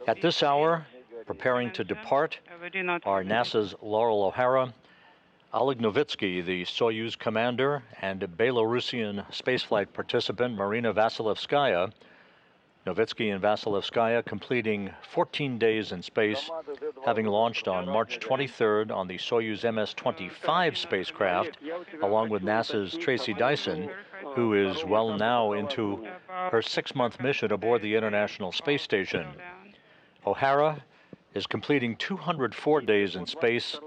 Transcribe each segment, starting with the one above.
At this hour, preparing to depart, are NASA's Loral O'Hara, Oleg Novitskiy, the Soyuz commander, and Belarusian spaceflight participant Marina Vasilevskaya. Novitskiy and Vasilevskaya completing 14 days in space, having launched on March 23rd on the Soyuz MS-25 spacecraft, along with NASA's Tracy Dyson, who is well now into her 6-month mission aboard the International Space Station. O'Hara is completing 204 days in space,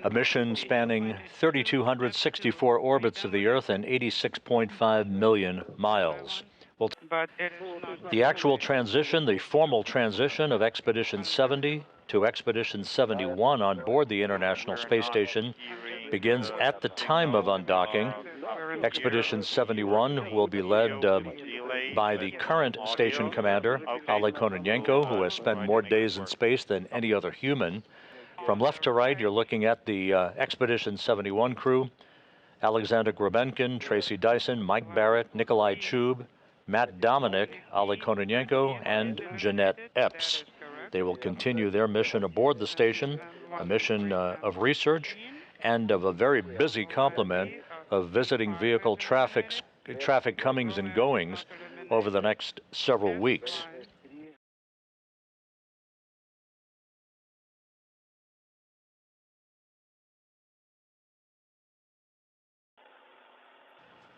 a mission spanning 3,264 orbits of the Earth and 86.5 million miles. Well, the actual transition, the formal transition of Expedition 70 to Expedition 71 on board the International Space Station begins at the time of undocking. Expedition 71 will be led by the current station commander, Oleg Novitskiy, who has spent more days in space than any other human. From left to right, you're looking at the Expedition 71 crew: Alexander Grebenkin, Tracy Dyson, Mike Barrett, Nikolai Chub, Matt Dominic, Oleg Novitskiy, and Jeanette Epps. They will continue their mission aboard the station, a mission of research and of a very busy complement of visiting vehicle traffic comings and goings over the next several weeks.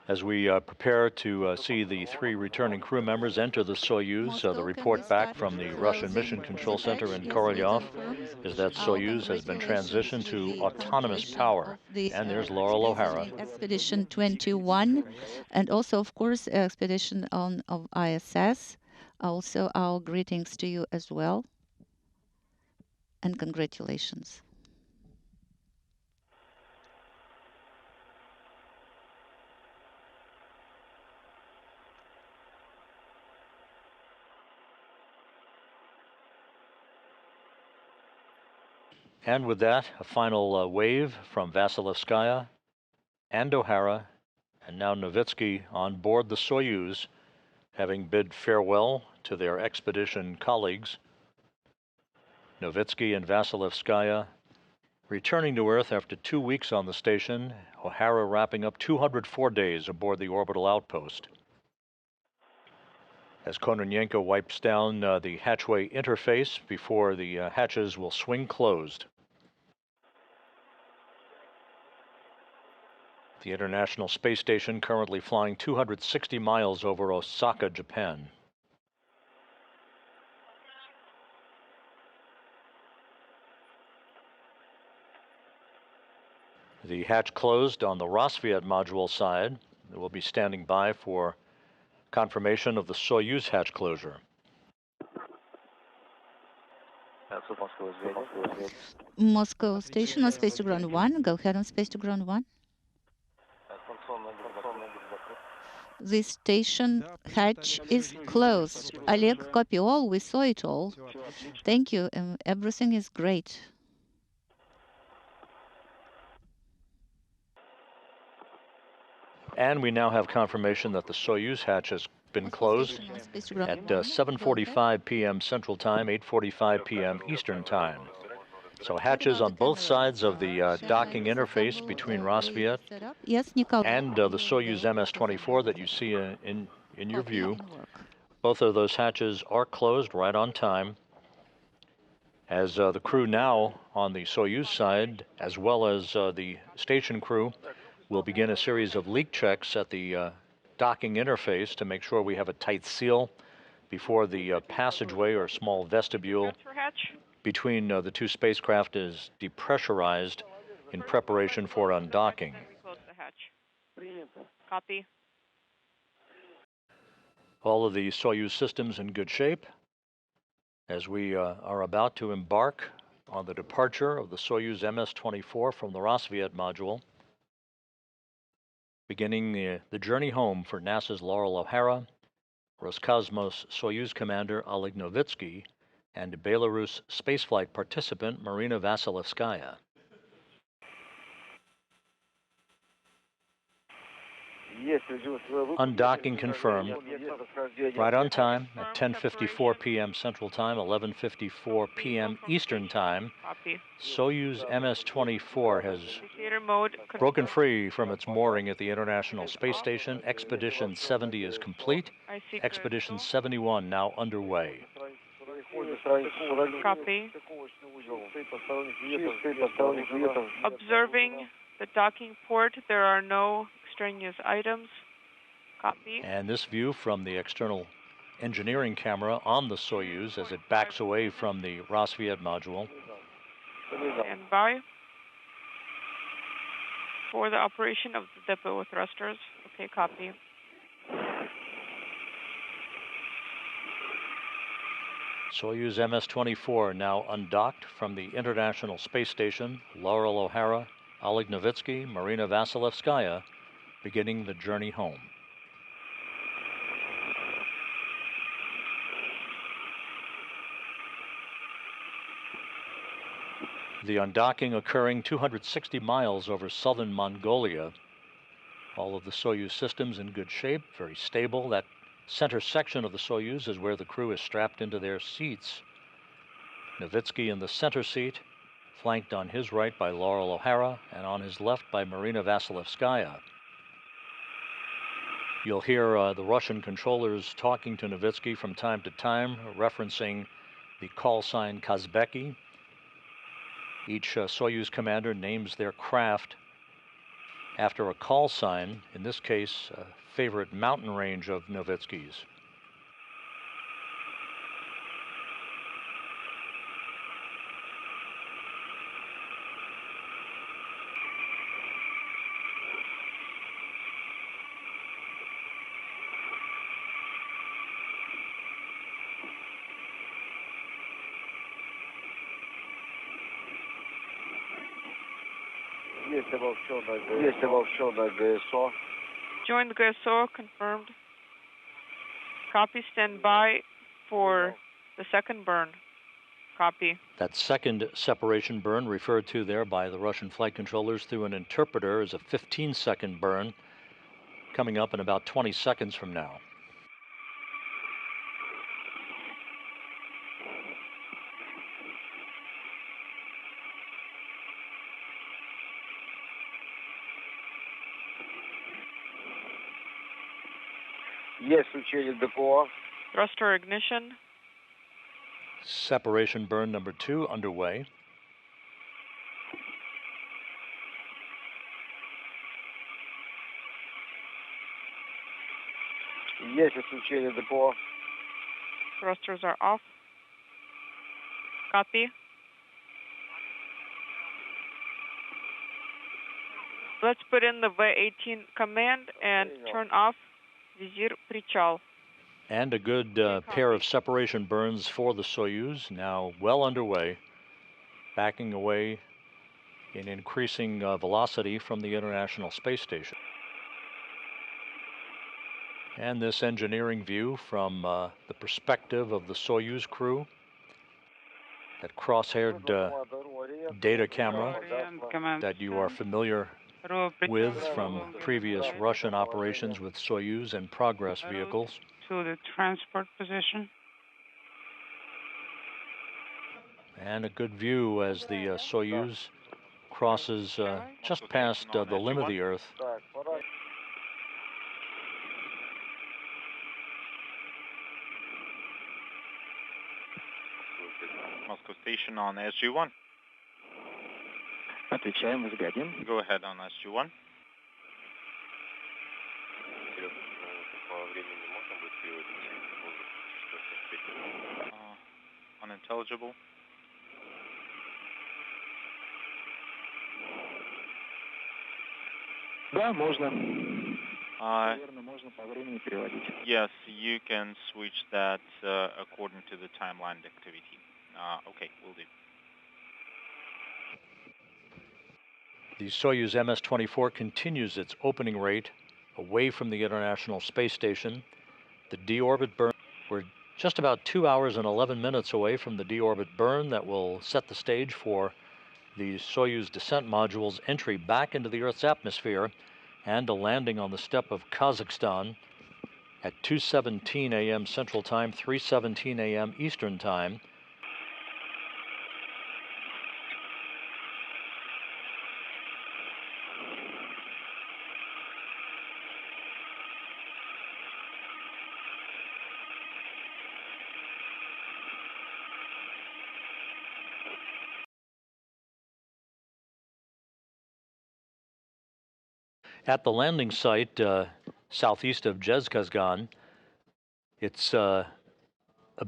As we prepare to see the 3 returning crew members enter the Soyuz, the report back from the Russian Mission Control Center in Korolyov is that Soyuz has been transitioned to autonomous power. And there's Loral O'Hara. Expedition 21, and also, of course, expedition of ISS. Also, our greetings to you as well, and congratulations. And with that, a final wave from Vasilevskaya and O'Hara, and now Novitskiy on board the Soyuz, having bid farewell to their expedition colleagues. Novitskiy and Vasilevskaya returning to Earth after 2 weeks on the station, O'Hara wrapping up 204 days aboard the orbital outpost. As Kononenko wipes down the hatchway interface before the hatches will swing closed. The International Space Station currently flying 260 miles over Osaka, Japan. The hatch closed on the Rassvet module side. It will be standing by for confirmation of the Soyuz hatch closure. Moscow station on space to ground 1. Go ahead on space to ground 1. The station hatch is closed. Oleg, copy all. We saw it all. Thank you. Everything is great. And we now have confirmation that the Soyuz hatch has been closed at 7:45 p.m. Central Time, 8:45 p.m. Eastern Time. So hatches on both sides of the docking interface between Rassvet and the Soyuz MS-24 that you see in your view. Both of those hatches are closed right on time, as the crew now on the Soyuz side, as well as the station crew, will begin a series of leak checks at the docking interface to make sure we have a tight seal before the passageway or small vestibule between the 2 spacecraft is depressurized in preparation for undocking. Copy. All of the Soyuz systems in good shape as we are about to embark on the departure of the Soyuz MS-24 from the Rassvet module, beginning the journey home for NASA's Loral O'Hara, Roscosmos Soyuz commander Oleg Novitskiy, and Belarus spaceflight participant Marina Vasilevskaya. Undocking confirmed. Right on time at 10:54 p.m. Central Time, 11:54 p.m. Eastern Time. Soyuz MS-24 has broken free from its mooring at the International Space Station. Expedition 70 is complete. Expedition 71 now underway. Copy. Observing the docking port, there are no extraneous items. Copy. And this view from the external engineering camera on the Soyuz as it backs away from the Rassvet module. Stand by for the operation of the depot thrusters. Okay, copy. Soyuz MS-24 now undocked from the International Space Station. Loral O'Hara, Oleg Novitskiy, Marina Vasilevskaya beginning the journey home. The undocking occurring 260 miles over southern Mongolia. All of the Soyuz systems in good shape, very stable. That center section of the Soyuz is where the crew is strapped into their seats. Novitskiy in the center seat, flanked on his right by Loral O'Hara and on his left by Marina Vasilevskaya. You'll hear the Russian controllers talking to Novitskiy from time to time, referencing the call sign Kazbeki. Each Soyuz commander names their craft after a call sign, in this case, a favorite mountain range of Novitskiy's. Join the GSO, confirmed. Copy, stand by for the second burn. Copy. That second separation burn referred to there by the Russian flight controllers through an interpreter is a 15-second burn coming up in about 20 seconds from now. Thruster ignition. Separation burn number 2 underway. Thrusters are off. Copy. Let's put in the V-18 command and turn off Vizir Prichal. And a good pair of separation burns for the Soyuz, now well underway, backing away in increasing velocity from the International Space Station. And this engineering view from the perspective of the Soyuz crew, that cross-haired data camera that you are familiar with from previous Russian operations with Soyuz and Progress vehicles. To the transport position. And a good view as the Soyuz crosses just past the limb of the Earth. Moscow station on SG-1. Отвечаем, взглядим. Go ahead on SG-1. Unintelligible. Да, можно. Наверное, можно по времени переводить. Yes, you can switch that according to the timeline activity. Okay, will do. The Soyuz MS-24 continues its opening rate away from the International Space Station. The deorbit burn, we're just about 2 hours and 11 minutes away from the deorbit burn that will set the stage for the Soyuz descent module's entry back into the Earth's atmosphere and a landing on the steppe of Kazakhstan at 2:17 a.m. Central Time, 3:17 a.m. Eastern Time. At the landing site southeast of Zhezkazgan, it's a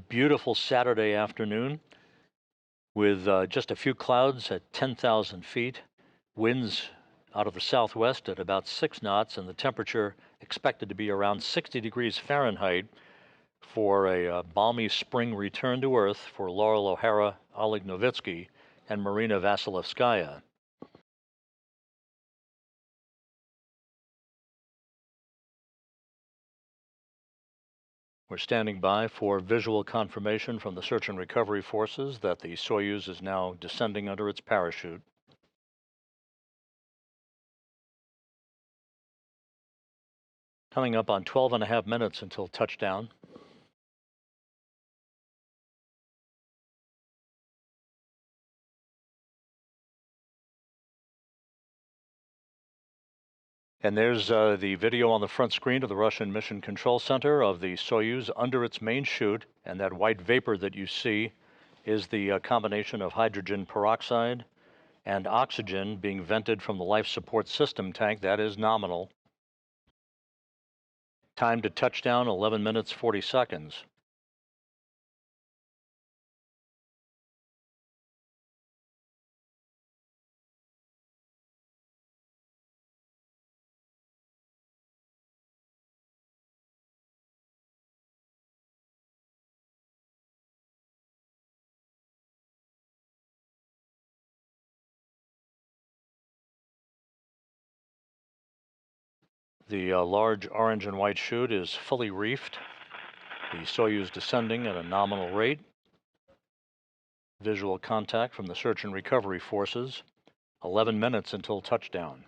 beautiful Saturday afternoon with just a few clouds at 10,000 feet, winds out of the southwest at about 6 knots, and the temperature expected to be around 60 degrees Fahrenheit for a balmy spring return to Earth for Loral O'Hara, Oleg Novitskiy, and Marina Vasilevskaya. We're standing by for visual confirmation from the search and recovery forces that the Soyuz is now descending under its parachute. Coming up on 12.5 minutes until touchdown. And there's the video on the front screen of the Russian Mission Control Center of the Soyuz under its main chute, and that white vapor that you see is the combination of hydrogen peroxide and oxygen being vented from the life support system tank. That is nominal. Time to touchdown, 11 minutes, 40 seconds. The large orange and white chute is fully reefed. The Soyuz descending at a nominal rate. Visual contact from the search and recovery forces. 11 minutes until touchdown.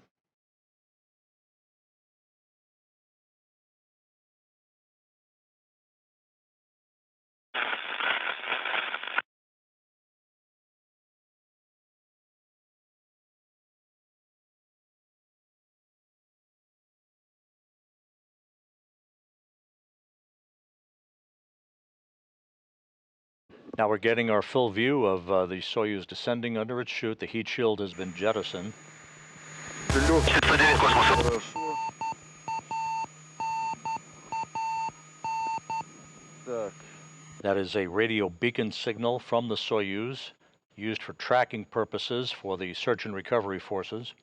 Now we're getting our full view of the Soyuz descending under its chute. The heat shield has been jettisoned. That is a radio beacon signal from the Soyuz, used for tracking purposes for the search and recovery forces.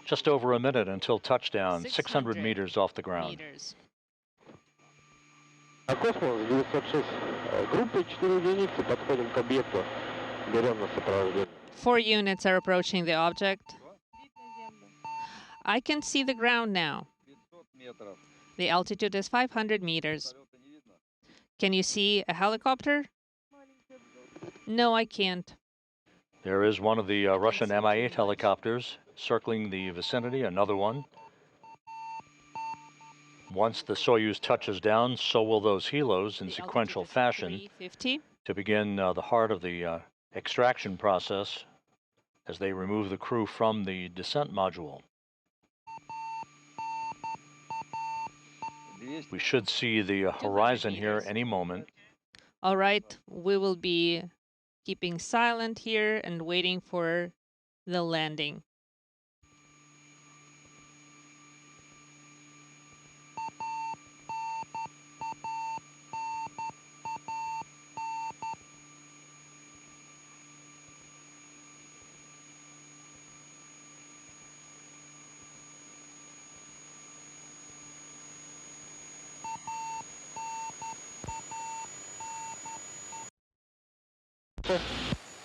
Just over a minute until touchdown, 600 meters off the ground. Meters. Cosmos 906. Группа 4 единицы, подходим к объекту. Берем на сопровождение. 4 units are approaching the object. I can see the ground now. The altitude is 500 meters. Can you see a helicopter? No, I can't. There is one of the Russian Mi-8 helicopters circling the vicinity, another one. Once the Soyuz touches down, so will those helos in sequential fashion to begin the heart of the extraction process as they remove the crew from the descent module. We should see the horizon here any moment. All right, we will be keeping silent here and waiting for the landing.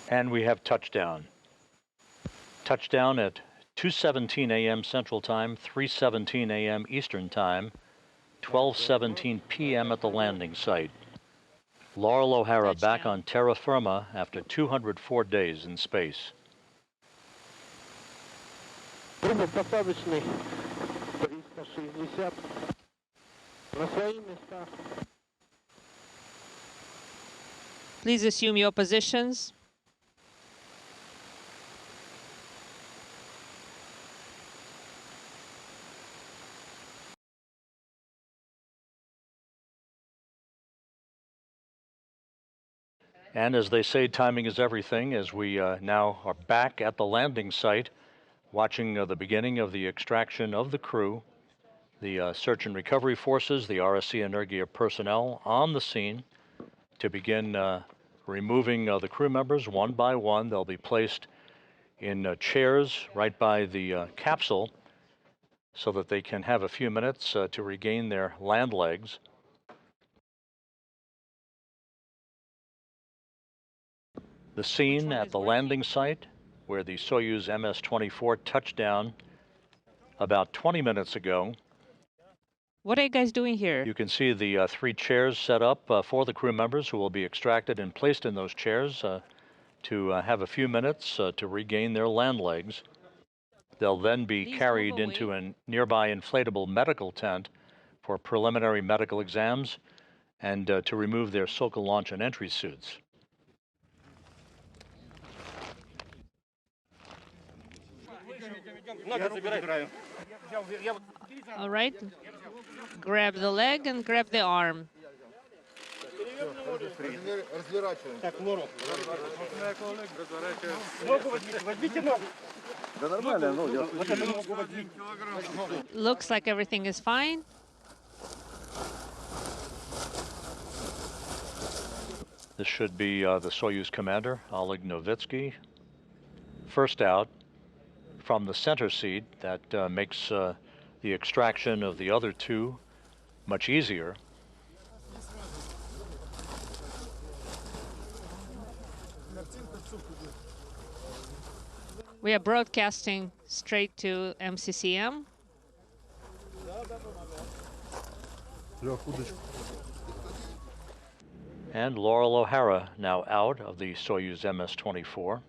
And we have touchdown. Touchdown at 2:17 a.m. Central Time, 3:17 a.m. Eastern Time, 12:17 p.m. at the landing site. Loral O'Hara back on terra firma after 204 days in space. Трубопосадочный 360. На свои места. Please assume your positions. And as they say, timing is everything, as we now are back at the landing site, watching the beginning of the extraction of the crew, the search and recovery forces, the RSC Energia personnel on the scene to begin removing the crew members one by one. They'll be placed in chairs right by the capsule so that they can have a few minutes to regain their land legs. The scene at the landing site where the Soyuz MS-24 touched down about 20 minutes ago. What are you guys doing here? You can see the 3 chairs set up for the crew members who will be extracted and placed in those chairs to have a few minutes to regain their land legs. They'll then be carried into a nearby inflatable medical tent for preliminary medical exams and to remove their Sokol launch and entry suits. All right. Grab the leg and grab the arm. Looks like everything is fine. This should be the Soyuz commander, Oleg Novitskiy. First out from the center seat. That makes the extraction of the other 2 much easier. We are broadcasting straight to MCCM. And Loral O'Hara now out of the Soyuz MS-24.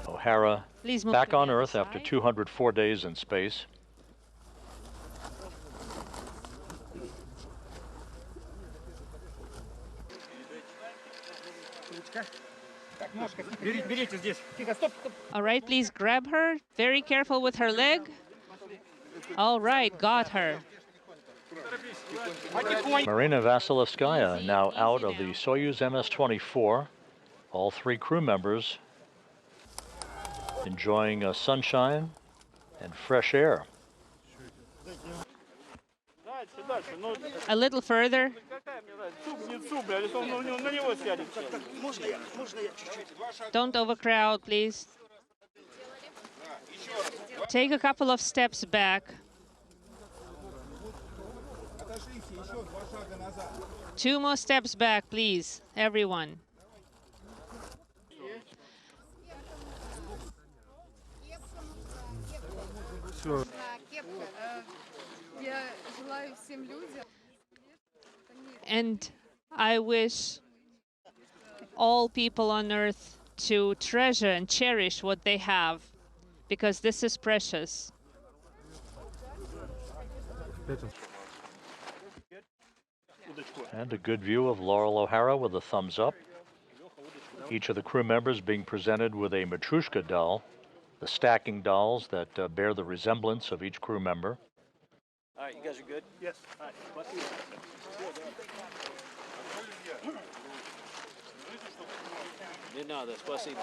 O'Hara back on Earth after 204 days in space. All right, please grab her. Very careful with her leg. All right, got her. Marina Vasilevskaya now out of the Soyuz MS-24. All 3 crew members enjoying sunshine and fresh air. A little further. Don't overcrowd, please. Take a couple of steps back. 2 more steps back, please, everyone. And I wish all people on Earth to treasure and cherish what they have, because this is precious. And a good view of Loral O'Hara with a thumbs up. Each of the crew members being presented with a Matryoshka doll, the stacking dolls that bear the resemblance of each crew member. All right, you guys are good? Yes. All right. Не надо, спасибо.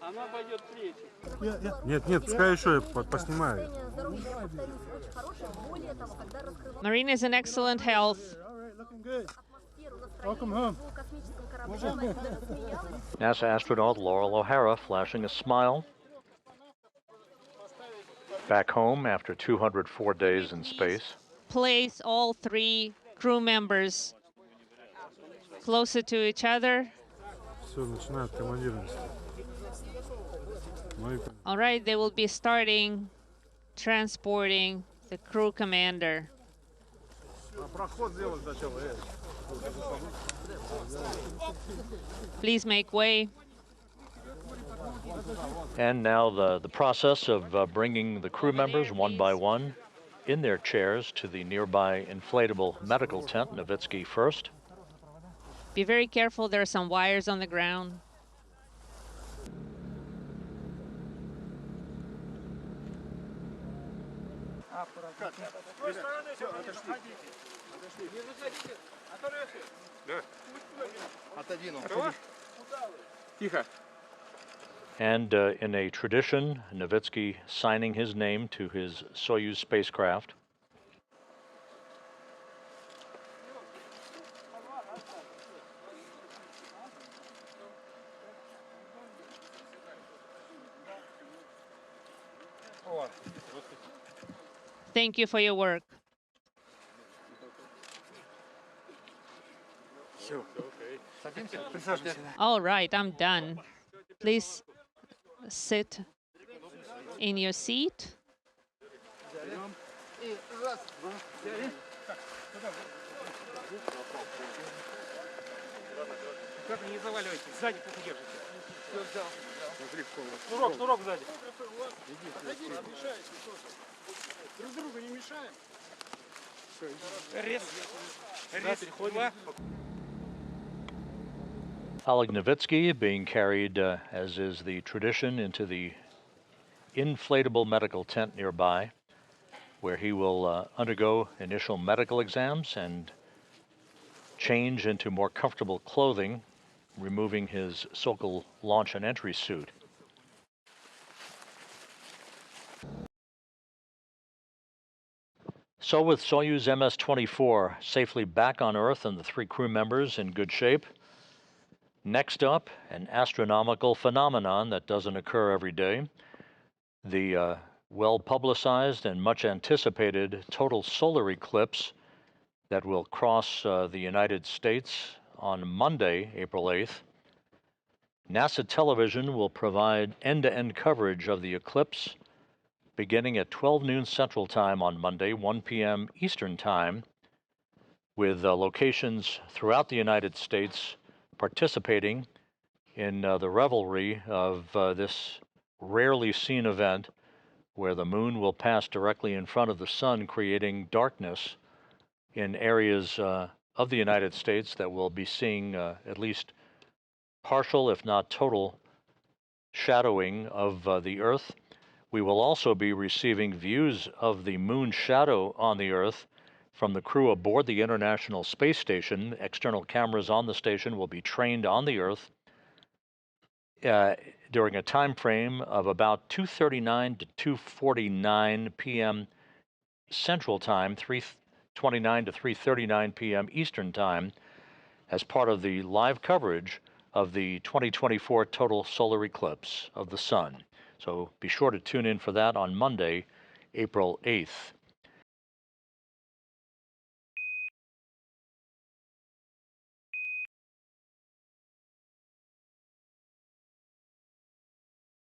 Она пойдет третья. Нет, пускай еще поснимаю. Marina is in excellent health. Welcome home. NASA astronaut Loral O'Hara flashing a smile. back home after 204 days in space. Place all 3 crew members closer to each other. Все, начинают командировать. All right, they will be starting transporting the crew commander. Please make way. And now the process of bringing the crew members one by one in their chairs to the nearby inflatable medical tent. Novitskiy first. Be very careful, there are some wires on the ground. And in a tradition, Novitskiy signing his name to his Soyuz spacecraft. Thank you for your work. All right, I'm done. Please sit in your seat. Шнурок сзади. Друг другу не мешаем. Рез. Переходим. Oleg Novitskiy being carried, as is the tradition, into the inflatable medical tent nearby, where he will undergo initial medical exams and change into more comfortable clothing, removing his Sokol launch and entry suit. So with Soyuz MS-24 safely back on Earth and the 3 crew members in good shape, next up, an astronomical phenomenon that doesn't occur every day, the well-publicized and much anticipated total solar eclipse that will cross the United States on Monday, April 8th. NASA television will provide end-to-end coverage of the eclipse beginning at 12 noon Central Time on Monday, 1 p.m. Eastern Time, with locations throughout the United States participating in the revelry of this rarely seen event, where the moon will pass directly in front of the sun, creating darkness in areas of the United States that will be seeing at least partial, if not total, shadowing of the Earth. We will also be receiving views of the moon shadow on the Earth from the crew aboard the International Space Station. External cameras on the station will be trained on the Earth during a time frame of about 2:39 to 2:49 p.m. Central Time, 3:29 to 3:39 p.m. Eastern Time, as part of the live coverage of the 2024 total solar eclipse of the sun. So be sure to tune in for that on Monday, April 8th.